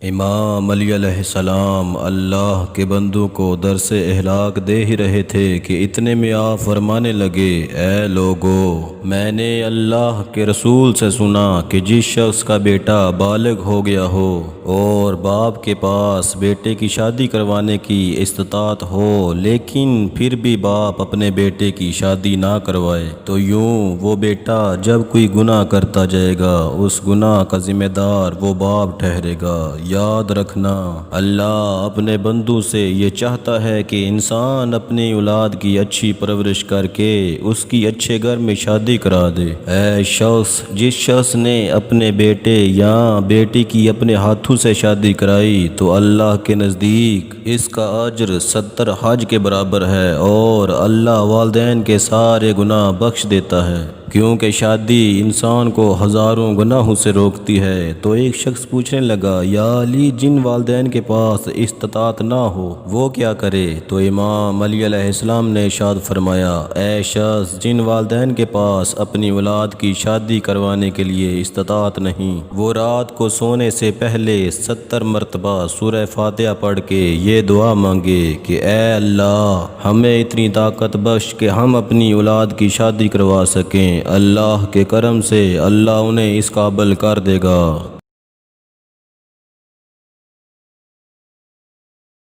امام علی علیہ السلام اللہ کے بندوں کو درس اہلاک دے ہی رہے تھے کہ اتنے میں آپ فرمانے لگے، اے لوگو، میں نے اللہ کے رسول سے سنا کہ جس شخص کا بیٹا بالغ ہو گیا ہو اور باپ کے پاس بیٹے کی شادی کروانے کی استطاعت ہو لیکن پھر بھی باپ اپنے بیٹے کی شادی نہ کروائے تو یوں وہ بیٹا جب کوئی گناہ کرتا جائے گا اس گناہ کا ذمہ دار وہ باپ ٹھہرے گا۔ یاد رکھنا، اللہ اپنے بندوں سے یہ چاہتا ہے کہ انسان اپنی اولاد کی اچھی پرورش کر کے اس کی اچھے گھر میں شادی کرا دے۔ اے شخص، جس شخص نے اپنے بیٹے یا بیٹی کی اپنے ہاتھوں سے شادی کرائی تو اللہ کے نزدیک اس کا اجر 70 حج کے برابر ہے اور اللہ والدین کے سارے گناہ بخش دیتا ہے، کیونکہ شادی انسان کو ہزاروں گناہوں سے روکتی ہے۔ تو ایک شخص پوچھنے لگا، یا علی، جن والدین کے پاس استطاعت نہ ہو وہ کیا کرے؟ تو امام علی علیہ السلام نے ارشاد فرمایا، اے شخص، جن والدین کے پاس اپنی اولاد کی شادی کروانے کے لیے استطاعت نہیں، وہ رات کو سونے سے پہلے 70 مرتبہ سورہ فاتحہ پڑھ کے یہ دعا مانگے کہ اے اللہ، ہمیں اتنی طاقت بخش کہ ہم اپنی اولاد کی شادی کروا سکیں۔ اللہ کے کرم سے اللہ انہیں اس قابل کر دے گا۔